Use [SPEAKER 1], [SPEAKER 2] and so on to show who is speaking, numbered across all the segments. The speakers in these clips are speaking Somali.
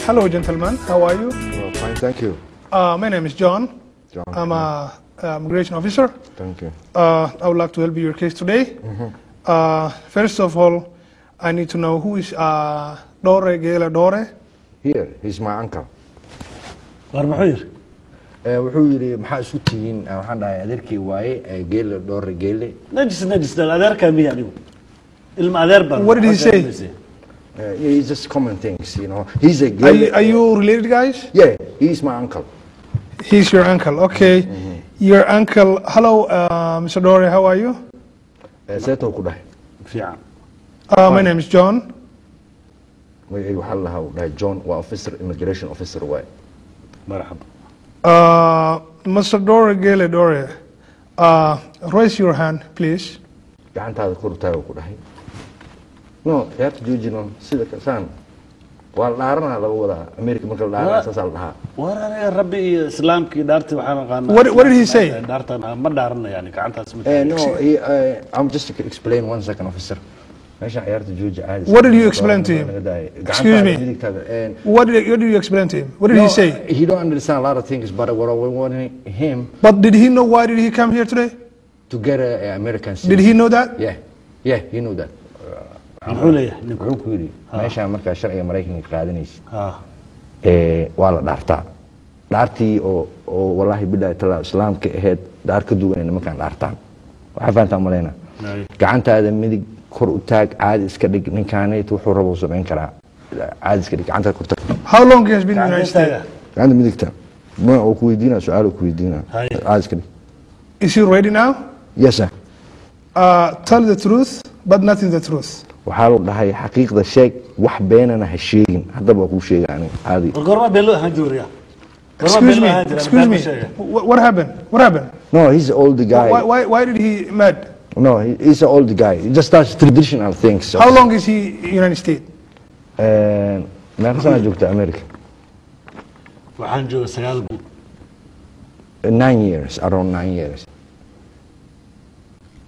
[SPEAKER 1] Hello, gentlemen. How are you?
[SPEAKER 2] Well, fine, thank you.
[SPEAKER 1] My name is John.
[SPEAKER 2] John.
[SPEAKER 1] I'm a immigration officer.
[SPEAKER 2] Thank you.
[SPEAKER 1] I would like to help you your case today. First of all, I need to know who is Dore Gela Dore.
[SPEAKER 2] Here, he's my uncle.
[SPEAKER 3] war muxuu yiri
[SPEAKER 2] wuxuu yiri maxaa isu tihiin waxaan dhahay adeerkii waaye geele Dore geele.
[SPEAKER 3] najis dal adeerka miya anigu ilma adeer baan
[SPEAKER 1] What did he say?
[SPEAKER 2] He's just common things, you know. He's a geele.
[SPEAKER 1] Are you related, guys?
[SPEAKER 2] Yeah, he's my uncle.
[SPEAKER 1] He's your uncle. Okay. Your uncle. Hello, Mr. Dore. How are you?
[SPEAKER 2] Seeto ku dhahay.
[SPEAKER 3] fiican
[SPEAKER 1] My name is John.
[SPEAKER 2] Waxaa la dhahay John, waa officer, immigration officer waaye.
[SPEAKER 3] marhaba
[SPEAKER 1] Mr. Dore Gela Dore. Raise your hand, please.
[SPEAKER 2] Gacantaada kor u taago ku dhahay. No, you have to do, you know, sida kasaan. Waa la dhaaranaa laga wadaa America marka la dhaaranaa saas la dhahaa.
[SPEAKER 3] war aniga rabbi iyo islaamkii dhaartii waxaan aqaanaa
[SPEAKER 1] What did he say?
[SPEAKER 3] dhaartan ma dhaarana yani gacantaas ma
[SPEAKER 2] No, I'm just to explain 1 second, officer. Meesha ciyaarta jooji caadi.
[SPEAKER 1] What did you explain to him? Excuse me. What did you explain to him? What did he say?
[SPEAKER 2] He don't understand a lot of things, but what I want him
[SPEAKER 1] But did he know why did he come here today?
[SPEAKER 2] to get an American citizen.
[SPEAKER 1] Did he know that?
[SPEAKER 2] Yeah, he knew that.
[SPEAKER 3] muxuu leeyahay ninku
[SPEAKER 2] Wuxuu ku yiri meesha marka sharciga Mareykanka qaadanaysa.
[SPEAKER 3] ha
[SPEAKER 2] Waa la dhaartaa. Dhaartii oo wallahi billahi tala islaamka ahayd dhaar ka duwan nimankan dhaartaan. Waxa faantaa maleena. Gacantaada midig kor u taag caadi iska dhig ninkaanay wuxuu rabo sameyn karaa. Caadi iska dhig gacantaada kor taag.
[SPEAKER 1] How long he has been in the United States?
[SPEAKER 2] Gacanta midigta. Ma oo ku weydiina su'aal ku weydiina. Caadi iska dhig.
[SPEAKER 1] Is he ready now?
[SPEAKER 2] Yes sir.
[SPEAKER 1] Tell the truth, but nothing the truth.
[SPEAKER 2] waxaa loo dhahay xaqiiqda sheeg wax beenana ha sheegin haddaba ku sheegaan caadi
[SPEAKER 3] gorma beelo ahaan jiriya
[SPEAKER 1] Excuse me. What happened? What happened?
[SPEAKER 2] No, he's an old guy.
[SPEAKER 1] Why did he mad?
[SPEAKER 2] No, he's an old guy. He just does traditional things.
[SPEAKER 1] How long is he in the United States?
[SPEAKER 2] meeqa sana joogta America?
[SPEAKER 3] waxaan joogaa 9 bil
[SPEAKER 2] 9 years, around 9 years.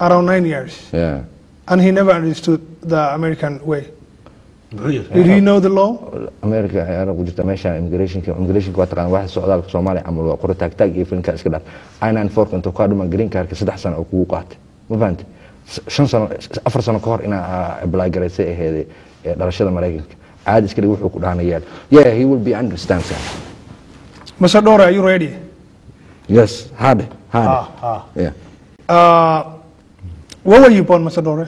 [SPEAKER 1] Around 9 years.
[SPEAKER 2] Yeah.
[SPEAKER 1] And he never understood the American way.
[SPEAKER 3] muxuu yiri
[SPEAKER 1] Did he know the law?
[SPEAKER 2] America ayana ku jirta meesha immigration waa taqaan waxa socdaalka Soomaaliya amal waa qoro taag iyo filinka iska dhaaf. Ayna fork inta ka dhuma green card ka 3 sano oo kugu qaatay. Ma fahanti? 5 sano 4 sano ka hor ina apply gareysay aheeday dhalashada Mareykanka. Caadi iska dhig wuxuu ku dhaanayaa. Yeah, he will be understand sir.
[SPEAKER 1] Mr. Dore, are you ready?
[SPEAKER 2] Yes, hard. Yeah.
[SPEAKER 1] Where were you born, Mr. Dore?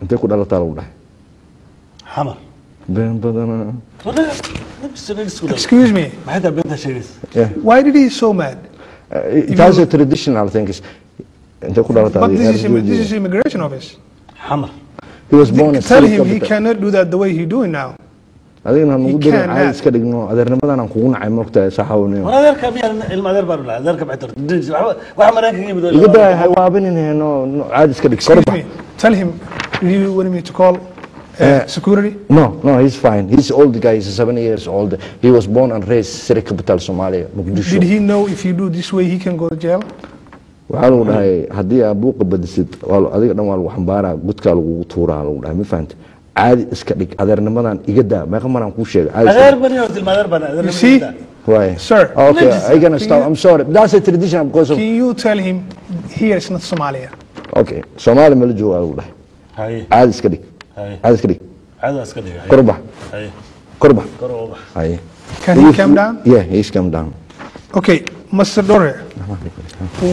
[SPEAKER 2] Intee ku dhalataa lagu dhahay?
[SPEAKER 3] xamar
[SPEAKER 2] Been badana.
[SPEAKER 1] Excuse me.
[SPEAKER 3] maxay taa beenta sheegaysa
[SPEAKER 2] Yeah.
[SPEAKER 1] Why did he so mad?
[SPEAKER 2] That's a traditional thing. Intee ku dhalataa?
[SPEAKER 1] But this is immigration office.
[SPEAKER 3] xamar
[SPEAKER 2] He was born in
[SPEAKER 1] Tell
[SPEAKER 2] Sri
[SPEAKER 1] him he
[SPEAKER 2] Lanka.
[SPEAKER 1] cannot do that the way he's doing now.
[SPEAKER 2] Adigna nagu
[SPEAKER 1] He
[SPEAKER 2] dirin
[SPEAKER 1] cannot.
[SPEAKER 2] caadi iska dhigno adeernimadan aan kugu nacay moogtahay saxawniyo.
[SPEAKER 3] war adeerka miya ilma adeer baan la adeerka maxay tar waxa mareenka yimid
[SPEAKER 2] Iga daa hawaabinin no caadi iska dhig.
[SPEAKER 1] Excuse me. Tell him, do you want me to call security?
[SPEAKER 2] No, he's fine. He's old guy. He's 7 years old. He was born and raised Sri capital Somalia, Mogadishu.
[SPEAKER 1] Did he know if you do this way he can go to jail?
[SPEAKER 2] Waxaa lagu dhahay haddii aad buuqa badisid adiga dhan waa lagu xambaaraa gudkaa lagu tuuraa lagu dhahay ma fahanta caadi iska dhig adeernimadan iga daa meeqa maraan kuu sheegay caadi iska
[SPEAKER 3] adeer
[SPEAKER 2] dhig.
[SPEAKER 3] bani oo ilma adeer baan adeer
[SPEAKER 1] You see?
[SPEAKER 2] Why?
[SPEAKER 1] Sir,
[SPEAKER 2] Okay, I'm gonna stop.
[SPEAKER 1] you-
[SPEAKER 2] I'm sorry. That's a tradition because of.
[SPEAKER 1] Can you tell him here is not Somalia?
[SPEAKER 2] Okay, Soomaali ma la joogo lagu dhahay
[SPEAKER 3] hay
[SPEAKER 2] caadi iska dhig
[SPEAKER 3] hay
[SPEAKER 2] caadi iska dhig
[SPEAKER 3] caada iska dhigay
[SPEAKER 2] korbax
[SPEAKER 3] hay
[SPEAKER 2] korbax
[SPEAKER 3] korooba
[SPEAKER 2] hay.
[SPEAKER 1] Can he calm down?
[SPEAKER 2] Yeah, he's come down.
[SPEAKER 1] Okay, Mr. Dore,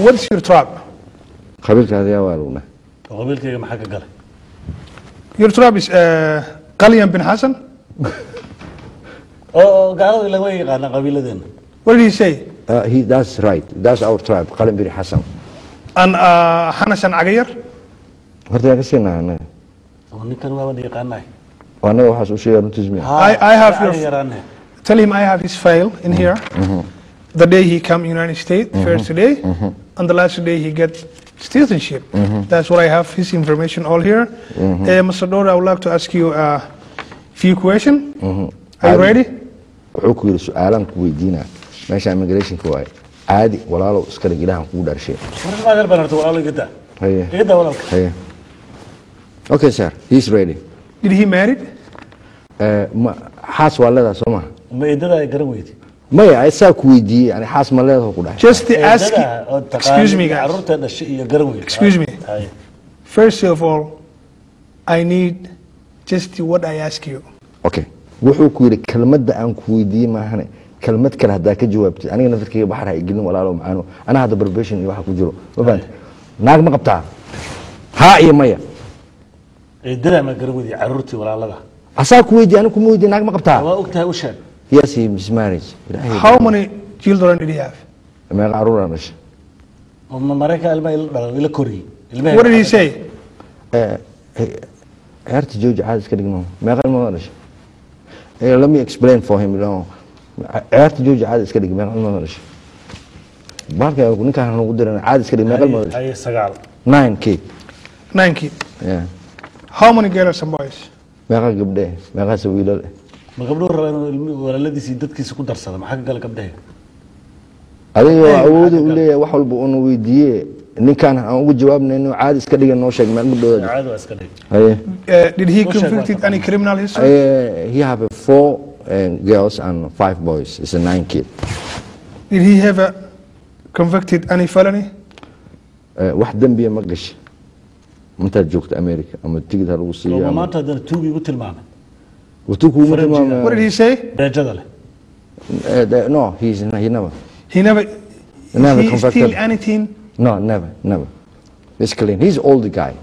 [SPEAKER 1] what's your tribe?
[SPEAKER 2] qabiilkaada yaa waa lagu dhahay.
[SPEAKER 3] qabiilkayga maxaa ka galay
[SPEAKER 1] Your tribe is Qalian bin Hassan?
[SPEAKER 3] oo gaalada laga yaqaan qabiiladeena
[SPEAKER 1] What did he say?
[SPEAKER 2] That's right. That's our tribe. Qalin bin Hassan.
[SPEAKER 1] And Hanasan Agayar?
[SPEAKER 2] Horta yaa ka siinaa anaga.
[SPEAKER 3] oo ninkan waa wada yaqaanay
[SPEAKER 2] Anaga waxaas u sheegay runtiismi.
[SPEAKER 1] I have your.
[SPEAKER 3] yaraanay
[SPEAKER 1] Tell him I have his file in here. The day he come United States, first day, and the last day he get citizenship. That's what I have, his information all here. Mr. Dore, I would like to ask you a few questions. Are you ready?
[SPEAKER 2] Wuxuu ku yiri su'aalan ku weydiina meesha immigration ka waay caadi walaalo iska dhig ilaahan kugu dharshay.
[SPEAKER 3] war adeer baan horta walaalo igada
[SPEAKER 2] Haye.
[SPEAKER 3] igada walaalka
[SPEAKER 2] Haye. Okay sir, he's ready.
[SPEAKER 1] Did he married?
[SPEAKER 2] Xaas waa leedahay soo ma?
[SPEAKER 3] ma eedada ay garan weydi
[SPEAKER 2] maya asaa ku weydiiyey yani xaas ma leedahay ku dhahay
[SPEAKER 1] Just ask. Excuse me, guys.
[SPEAKER 3] carruurta dhashay iyo garan weydi
[SPEAKER 1] Excuse me.
[SPEAKER 3] Hay.
[SPEAKER 1] First of all, I need just what I ask you.
[SPEAKER 2] okay wuxuu ku yiri kelmadda aan ku weydiiyey maahane kelmad kale hadaa ka jawaabtay aniga nafirkayga baxar ay gelin walaalo macaano ana hada preparation iyo waxa ku jiro ma fahanti naag ma qabtaa ha iyo maya
[SPEAKER 3] eedada ma garan weydi carruurtii walaalada
[SPEAKER 2] asaa ku weydiiyey aniga kuma weydiiyey naag ma qabtaa
[SPEAKER 3] waa ogtahay u sheeg
[SPEAKER 2] yes he mismarriage
[SPEAKER 1] How many children did he have?
[SPEAKER 2] meeqa caruur aan dhashay
[SPEAKER 3] oo ma marayka ilma ila dhalay ila koriyay ilmaha
[SPEAKER 1] What did he say?
[SPEAKER 2] ciyaarta jooji caadi iska dhigno meeqa ilmood dhashay let me explain for him ciyaarta jooji caadi iska dhig meeqa ilmood dhashay baalka ninkaan nagu diran caadi iska dhig meeqa ilmood dhashay
[SPEAKER 3] ay sagaal
[SPEAKER 2] 9 kid
[SPEAKER 1] 9 kids.
[SPEAKER 2] yeah
[SPEAKER 1] How many girls and boys?
[SPEAKER 2] meeqa gabdhe meeqa wiilal
[SPEAKER 3] ma gabdhuhu rabaan inuu ilmihi walaaladiisa iyo dadkiisa ku darsada maxaa ka gala gabdhaha
[SPEAKER 2] adiga awood u leeyahay wax walba uu weydiiyey ninkaan aan ugu jawaabnayno caadi iska dhigan noo sheeg meeqa gabdhood
[SPEAKER 3] caado waa iska dhig
[SPEAKER 2] haye
[SPEAKER 1] Did he convicted any criminal history?
[SPEAKER 2] he have 4 girls and 5 boys it's a 9 kid
[SPEAKER 1] Did he have convicted any felony?
[SPEAKER 2] wax dambiya ma gashay intaad joogto America ama tigid ha lagu
[SPEAKER 3] loo
[SPEAKER 2] siiyo
[SPEAKER 3] maanta haddana tuugi ugu tilmaamay
[SPEAKER 2] wuxuu ku
[SPEAKER 1] What did
[SPEAKER 2] tilmaamay
[SPEAKER 1] he say?
[SPEAKER 3] reejada leh
[SPEAKER 2] no he never
[SPEAKER 1] He never.
[SPEAKER 2] Never
[SPEAKER 1] He
[SPEAKER 2] convicted.
[SPEAKER 1] steal anything?
[SPEAKER 2] no never it's clean he's old guy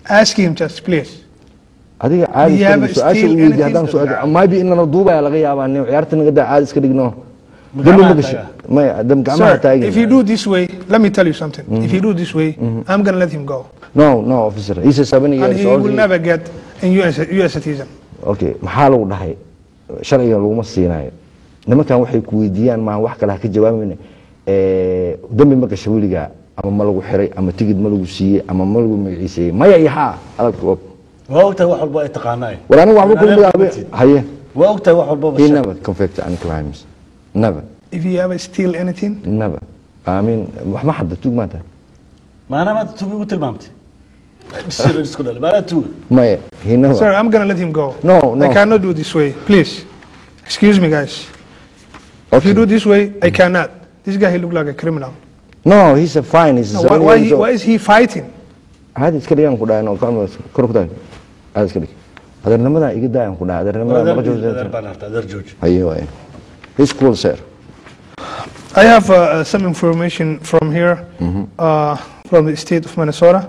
[SPEAKER 1] Ask him just, please.
[SPEAKER 2] adiga
[SPEAKER 1] Do
[SPEAKER 2] caadi
[SPEAKER 1] you have
[SPEAKER 2] iska su'aasha
[SPEAKER 1] still
[SPEAKER 2] u weydiiyay
[SPEAKER 1] anything?
[SPEAKER 2] hadaan su'aal maybe inana duubaya laga yaabaa in ciyaarta naga daa caadi iska dhigno dambi ma gashay ma dam gacmaha
[SPEAKER 1] Sir,
[SPEAKER 2] taagin
[SPEAKER 1] if you do this way, let me tell you something. If you do this way, I'm going to let him go.
[SPEAKER 2] no officer he's a 7 years
[SPEAKER 1] And he
[SPEAKER 2] old
[SPEAKER 1] will never get a US citizen.
[SPEAKER 2] okay maxaa lagu dhahay sharciga laguma siinayo nimankan waxay ku weydiiyaan ma wax kale ha ka jawaabayna dambi ma gashay weligaa ama ma lagu xiray ama tigid ma lagu siiyey ama ma lagu magaciisay maya iyo haa adag
[SPEAKER 3] waa ogtahay wax walba ay taqaanay
[SPEAKER 2] wala aniga waxba ku bilaabay haye
[SPEAKER 3] waa ogtahay wax walba
[SPEAKER 2] he never convicted any crimes never
[SPEAKER 1] If you ever steal anything,
[SPEAKER 2] never I mean wax ma xadda tug maanta
[SPEAKER 3] maana ma tuugi ugu tilmaamtay bisir isku dhalay maana tuugi
[SPEAKER 2] maya he never
[SPEAKER 1] sir, I'm going to let him go.
[SPEAKER 2] No.
[SPEAKER 1] I cannot do this way. Please. Excuse me, guys. If you do this way, I cannot. This guy, he look like a criminal.
[SPEAKER 2] no he's a fine he's
[SPEAKER 1] Now,
[SPEAKER 2] a 7 years old
[SPEAKER 1] why is he fighting?
[SPEAKER 2] hadi iska dhigan ku dhaayno kor ku taag hadi iska dhig adeernimada iga daayan ku dhaay adeernimada ma joojin
[SPEAKER 3] adeer jooji
[SPEAKER 2] hayo way he's cool sir
[SPEAKER 1] I have some information from here, from the state of Minnesota.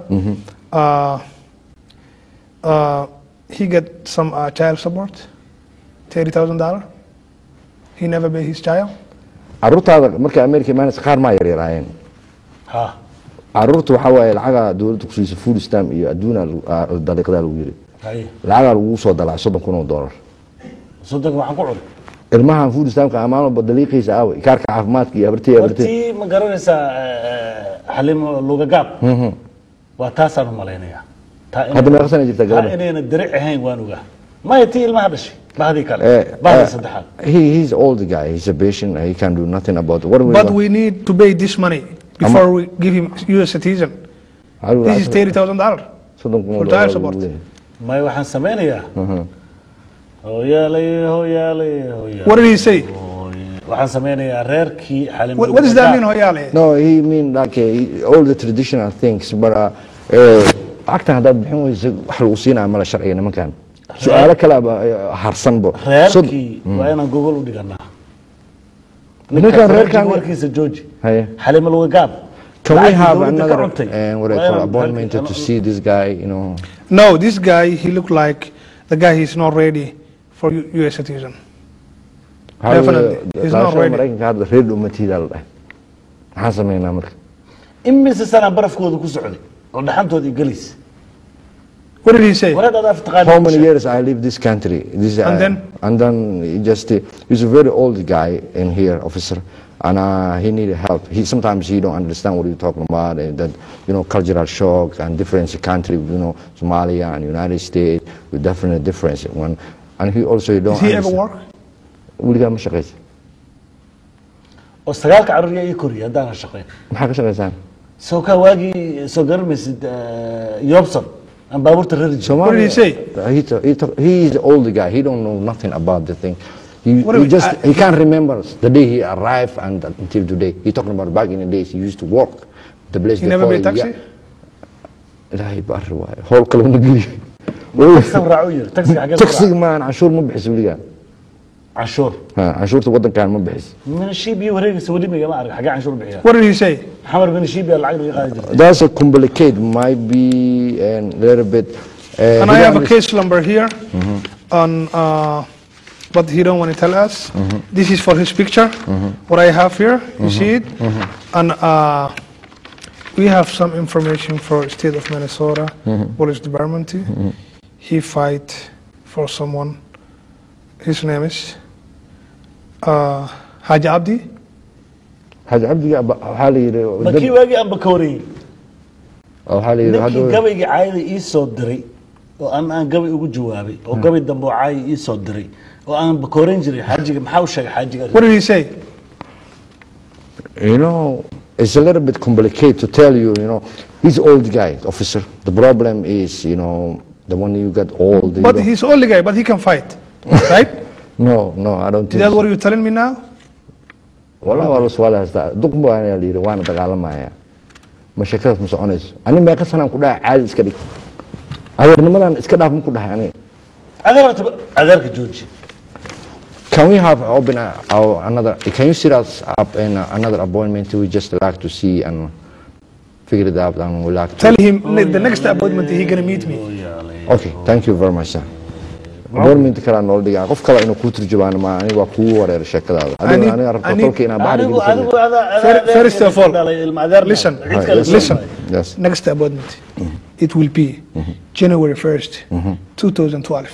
[SPEAKER 1] He get some child support, $30,000. He never paid his child.
[SPEAKER 2] caruurtaada marka America imaanaysa qaar ma yaryaraayeen
[SPEAKER 3] ha
[SPEAKER 2] caruurtu waxa waaye lacaga dawladda ku siisa food stamp iyo adduuna dariiqada lagu yiri
[SPEAKER 3] hay
[SPEAKER 2] lacaga lagu soo dalaa $30,000
[SPEAKER 3] sodonka waxaan ku cunay
[SPEAKER 2] ilmahan food stamp ka amaano badaliiqiisa aaw kaarka caafimaadka iyo abartii
[SPEAKER 3] hortii ma garanaysaa xalim luga gaab waa taasaan u malaynayaa
[SPEAKER 2] hadda meeqa sana jirta gabadha
[SPEAKER 3] inayna daric ahayn waan ogaa maya tii ilmaha dhashay bahdii kale bahdii saddexaad
[SPEAKER 2] he's old guy he's a patient he can do nothing about it.
[SPEAKER 1] But we need to pay this money before we give him U.S. citizen. This is $30,000 for child support.
[SPEAKER 3] maya waxaan samaynayaa hooyaalay hooyaalay hooyaalay
[SPEAKER 1] What did he say?
[SPEAKER 3] waxaan samaynayaa reerkii xalim
[SPEAKER 1] What does that mean, Hoyale?
[SPEAKER 2] no he mean like all the traditional things but actan haddaad bixin weyso wax lagu siinaya mala sharciga nimankan su-aalo kalaaba harsanbo
[SPEAKER 3] reerkii waa inaan gogol u dhiganaa
[SPEAKER 2] ninkan reerkan
[SPEAKER 3] warkiisa jooji
[SPEAKER 2] haye
[SPEAKER 3] xalim luga gaab
[SPEAKER 2] can we have another what I call appointment to see this guy you know
[SPEAKER 1] No, this guy, he looked like the guy he's not ready for U.S. citizen. Definitely. He's not ready.
[SPEAKER 2] maraykanka hadda reer umatiida la dhahay maxaan sameynaa marka
[SPEAKER 3] imise sana barafkooda ku socday oo dhaxantoodii galis
[SPEAKER 1] What did he say?
[SPEAKER 3] walaad aad taqaan
[SPEAKER 2] how many years I live this country this and then he just he's a very old guy in here officer and he needed help sometimes he don't understand what you're talking about that you know cultural shock and difference country you know Somalia and United States with definite difference when and he also don't
[SPEAKER 1] Does he ever work?
[SPEAKER 2] weligaa ma shaqaysa
[SPEAKER 3] oo sagaalka carruur ii koriya haddaan shaqeyn
[SPEAKER 2] maxaa ka shaqaysaan
[SPEAKER 3] soo ka waagii soo garanmaysid Yobson aan baabuurta reer
[SPEAKER 2] Somali
[SPEAKER 1] What did he say?
[SPEAKER 2] he is the old guy he don't know nothing about the thing
[SPEAKER 1] What do
[SPEAKER 2] he
[SPEAKER 1] you-
[SPEAKER 2] just he can't remember the day he arrived and until today. He talking about back in the days he used to work the place.
[SPEAKER 1] He never paid taxi?
[SPEAKER 2] ilaahay baa riwaay howl kale uma geliyo
[SPEAKER 3] taxi raacu yiri taxi xagee
[SPEAKER 2] taxi maan canshuur ma bixiso weligaa
[SPEAKER 3] cashuur
[SPEAKER 2] canshuurta wadankan ma bixiso
[SPEAKER 3] min shiibi wareegisa wali ma arag xagee cashuur bixiya
[SPEAKER 1] What did he say?
[SPEAKER 3] xamar bin shiibi lacag laga qaadi jirtay
[SPEAKER 2] that's a complicated might be a little bit
[SPEAKER 1] And I have a case number here on, but he don't want to tell us. This is for his picture. What I have here, you see it, and we have some information for state of Minnesota police department. He fight for someone. His name is Haji Abdi.
[SPEAKER 2] Haji Abdi waxaa la yiri
[SPEAKER 3] markii waagi aan bakoorey
[SPEAKER 2] waxaa la yiri
[SPEAKER 3] ninkii gabayga caayda ii soo diray oo aan gabay ugu jawaabay oo gabay dambe oo caay ii soo diray oo aan bakoorin jiray xaajiga maxaa u sheegay xaajiga
[SPEAKER 1] What did he say?
[SPEAKER 2] you know it's a little bit complicated to tell you you know he's old guy officer the problem is you know the one you got old you
[SPEAKER 1] But
[SPEAKER 2] know.
[SPEAKER 1] he's only guy, but he can fight, right?
[SPEAKER 2] no I don't
[SPEAKER 1] Is
[SPEAKER 2] think
[SPEAKER 1] that
[SPEAKER 2] so.
[SPEAKER 1] what you're telling me now?
[SPEAKER 2] والله والله سؤال هسه دق بو انا اللي وانا دغالمايا مشاكل ما soconayso ani meeqa sanaan ku dhahay caadi iska dhig adeernimadan iska dhaaf ma ku dhahay ani
[SPEAKER 3] adeerka jooji
[SPEAKER 2] can we have open another can you set us up in another appointment we just like to see and figure it out and we like to
[SPEAKER 1] Tell him the next appointment he gonna meet me.
[SPEAKER 2] okay thank you very much sir appointment kala noo dhigaa qof kale inuu ku turjubaan ma ani waa ku wareer sheekadaada aniga rabto tolka inaan baari
[SPEAKER 1] First of all, listen,
[SPEAKER 2] Yes.
[SPEAKER 1] listen.
[SPEAKER 2] Yes.
[SPEAKER 1] Next appointment, it will be January 1st, 2012.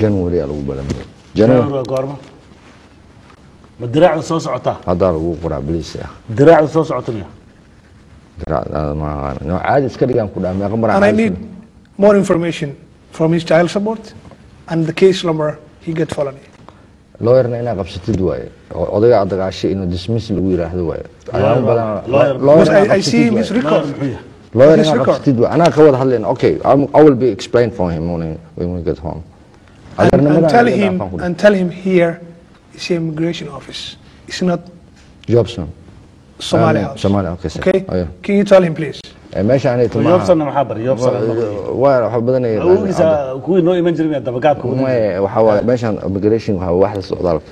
[SPEAKER 2] January lagu balamay January
[SPEAKER 3] goorma ma diraacda soo socotaa
[SPEAKER 2] hadda lagu qoraa please ah
[SPEAKER 3] diraacda soo socotaya
[SPEAKER 2] ma no caadi iska dhigaan ku dhahay meeqa mar
[SPEAKER 1] And I need more information from his child support and the case number he get felony.
[SPEAKER 2] lawyerna inaa qabsatid waaye odayga aad dagaashay inuu dismiss lagu yiraahdo waaye ayaan badan
[SPEAKER 1] Because I see him his record.
[SPEAKER 2] lawyer
[SPEAKER 1] his
[SPEAKER 2] inaa
[SPEAKER 1] record.
[SPEAKER 2] qabsatid waaye anaa ka wada hadlayna okay I will be explained for him when we get home
[SPEAKER 1] And tell him here is the immigration office. It's not
[SPEAKER 2] Jobson
[SPEAKER 1] Somali house.
[SPEAKER 2] Somali okay sir.
[SPEAKER 1] Okay?
[SPEAKER 2] Oh, yeah.
[SPEAKER 1] Can you tell him please?
[SPEAKER 2] meesha aanay tumaa
[SPEAKER 3] yoobsan maxaa bar yoobsan
[SPEAKER 2] waa wax badan ay
[SPEAKER 3] awgiisa kuwii noo iman jiray dabagaabka
[SPEAKER 2] waxa waa meeshan immigration waxa wax socdaalka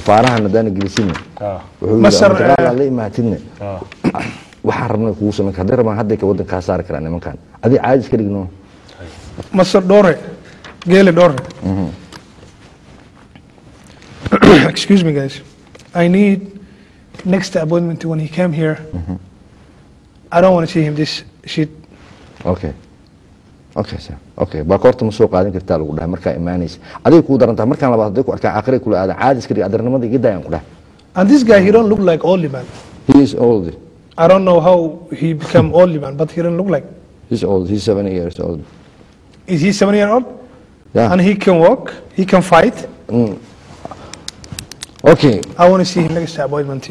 [SPEAKER 2] faaraha nadaan ingiriisiin
[SPEAKER 1] Masar
[SPEAKER 2] la imaatidna waxa rabnay kugu sameeyay haddii rabaan hadda ka wadanka saar karaan nimankan adii caadi iska dhigno
[SPEAKER 1] Masar Dore. Gele Dore. Excuse me guys. I need next appointment when he came here. I don't want to see him this shit.
[SPEAKER 2] okay sir okay baakorta ma soo qaadan kartaa lagu dhahay marka iimaanaysa adiga ku darantaa markaan labaad hadii ku arkaa aakhire kula aada caadi iska dhig adarnimada iga dayan ku dhahay
[SPEAKER 1] And this guy, he don't look like old man.
[SPEAKER 2] he is old
[SPEAKER 1] I don't know how he become old man, but he don't look like.
[SPEAKER 2] he's old he's 7 years old
[SPEAKER 1] Is he 7-year-old?
[SPEAKER 2] yeah
[SPEAKER 1] And he can walk, he can fight.
[SPEAKER 2] okay
[SPEAKER 1] I want to see him next appointment.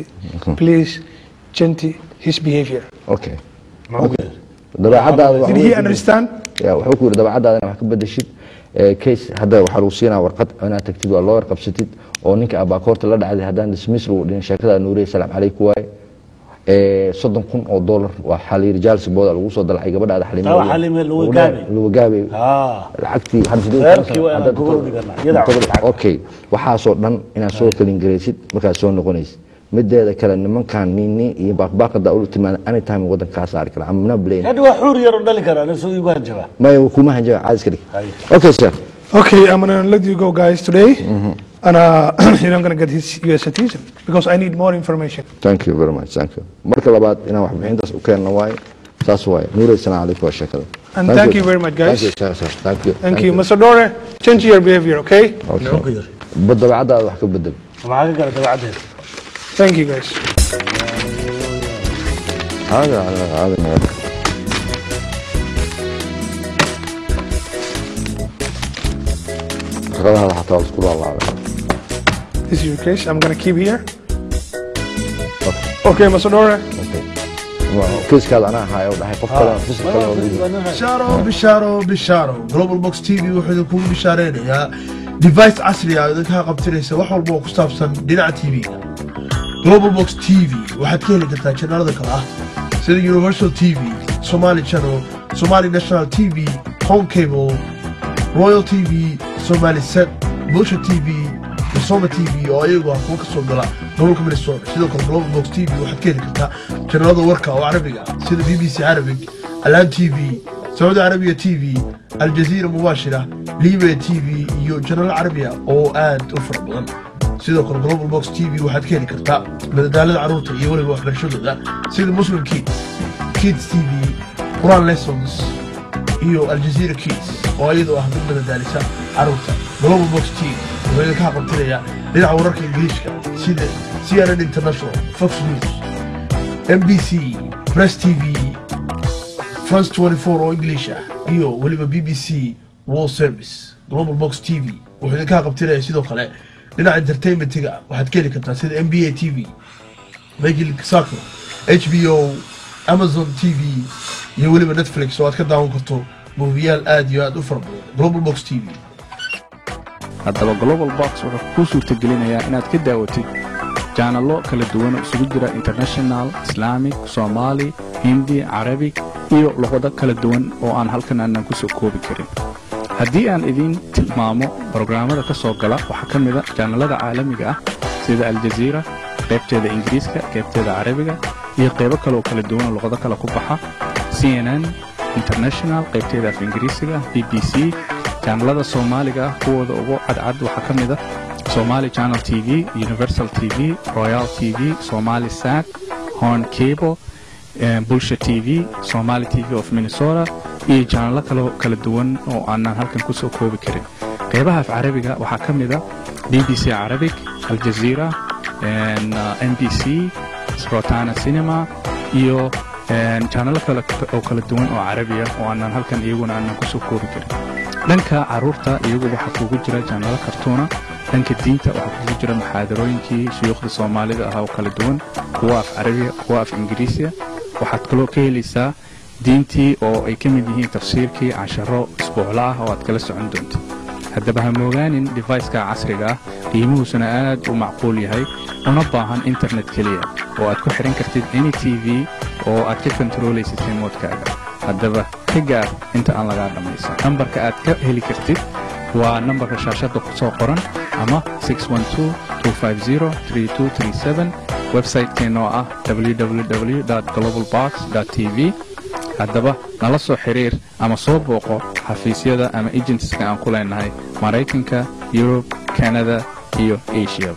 [SPEAKER 1] Please, Genti, his behavior.
[SPEAKER 2] okay dabeecadaada
[SPEAKER 1] Did he understand?
[SPEAKER 2] wuxuu ku yiri dabeecadaada wax ka bedeshid case hadda waxa lagu siinaa warqad inaad tagtid waa loo qabsatid oo ninka abaakoorta la dhacday haddaan dismiss lagu dhihin sheekada nuurey salaam calaykum waay $30,000 waa xaliir jaalsi booda lagu soo dalacay gabadhaada
[SPEAKER 3] Xaliime
[SPEAKER 2] lagu gaabay lacagtii okay waxaasoo dhan inaad soo kalin gareysid markaad soo noqonaysid mideeda kale nimankan nini iyo baaqbaaqada uu timaad anytime wadanka saari kara amna blame
[SPEAKER 3] hadda waa xuur yar oo dhali kara soo igu hanjaba
[SPEAKER 2] ma kuma hanjaba caadi iska dhig okay sir
[SPEAKER 1] Okay, I'm going to let you go, guys, today. And you're not going to get his US citizen because I need more information.
[SPEAKER 2] thank you very much thank you marka labaad inaan wax bixintaas u keenno waay saas waay nuurey salaam calaykum waa sheekada
[SPEAKER 1] And thank you very much, guys.
[SPEAKER 2] thank you sir thank you
[SPEAKER 1] Thank you. Mr. Dore, change your behavior, okay?
[SPEAKER 2] okay dabeecadaada wax ka bedel
[SPEAKER 3] maxaa ka gala dabeecaddeeda
[SPEAKER 1] Thank you, guys.
[SPEAKER 2] هذا هذا حتى أذكر الله
[SPEAKER 1] This is your case. I'm going to keep here. Okay, Mr. Dore.
[SPEAKER 2] كيس كذا أنا هاي وده هاي قفلا فيس كذا
[SPEAKER 4] بشارو بشارو بشارو جلوبال بوكس تي في وحده كون بشارين يا device casri ah idinka qabtiraysa wax walba oo ku saabsan dhinaca TV-ga Global Box TV waxaad ka heli kartaa channelada kale ah sida Universal TV, Somali Channel, Somali National TV, Home Cable, Royal TV, Somali Set, Bulsha TV, Soma TV oo ayagu ah kuwa ka soo gala gobolka Minnesota. Sidoo kale Global Box TV waxaad ka heli kartaa channelada warka oo Carabiga ah sida BBC Arabic, Alan TV, Saudi Arabia TV, Al Jazeera Mubashira, Libre TV iyo channel Carabiga oo aad u fara badan. sidoo kale Global Box TV waxaad ka heli kartaa madadaalada carruurta iyo waliba waxbarashadooda sida Muslim Kids TV, Quran Lessons iyo Al Jazeera Kids oo iyadoo ah mid madadaalisa carruurta. Global Box TV wuxuu ka qabtirayaa dhinaca wararka Ingiriiska sida CNN International, Fox News, NBC, Press TV, France 24 oo English ah iyo waliba BBC World Service. Global Box TV wuxuu ka qabtirayaa sidoo kale dhinaca entertainment-ga waxaad ka heli kartaa sida NBA TV, Major League Soccer, HBO, Amazon TV iyo waliba Netflix oo aad ka daawan karto muufiyaal aad iyo aad u fara badan. Global Box TV
[SPEAKER 5] haddaba Global Box wuxuu kuu suurtagelinayaa inaad ka daawatid jaanalo kala duwan oo isugu jira international, Islamic, Somali, Hindi, Arabic iyo luqado kala duwan oo aan halkan aanan ku soo koobi karin. haddii aan idin tilmaamo barnaamijyada ka soo gala waxaa ka mid ah jaanalada caalamiga ah sida Al Jazeera qaybteeda Ingiriiska, qaybteeda Carabiga iyo qaybo kale oo kala duwan oo luqado kala ku baxa, CNN International qaybteeda af Ingiriisiga, BBC jaanalada Soomaaliga kuwooda ugu cadcad waxaa ka mid ah Somali Channel TV, Universal TV, Royal TV, Somali Sat, Horn Cable, Bulsha TV, Somali TV of Minnesota iyo jaanalo kala duwan oo aanan halkan ku soo koobi karin. qaybaha af Carabiga waxaa ka mid ah BBC Arabic, Al Jazeera, NBC, Rotana Cinema iyo jaanalo kala duwan oo Carabi ah oo aanan halkan iyaguna aanan ku soo koobi karin. dhanka carruurta iyagu waxaa kugu jira jaanalo kartuuna, dhanka diinta waxaa kugu jira muxaadarooyinkii shuyuukhda Soomaalida ah oo kala duwan, kuwa af Carabiga, kuwa af Ingiriisiga. waxaad kaloo ka helaysaa diintii oo ay ka mid yihiin tafsiirkii, casharo isbuucla ah oo aad kala socon doonto. haddaba ha moogaanin device-ka casriga ah qiimuhusuna aad u macquul yahay una baahan internet keliya oo aad ku xiran kartid any TV oo aad ka kontroolaysid remote-kaaga. haddaba ka gaar inta aan lagaa dhammaysan. nambarka aad ka heli kartid waa nambarka shaashadda ku soo qoran ama 612-250-3237. website-keena oo ah www.globalbox.tv. haddaba nala soo xiriir ama soo booqo xafiisyada ama agencies-ka aan ku leenahay Maraykanka, Europe, Canada iyo Asia.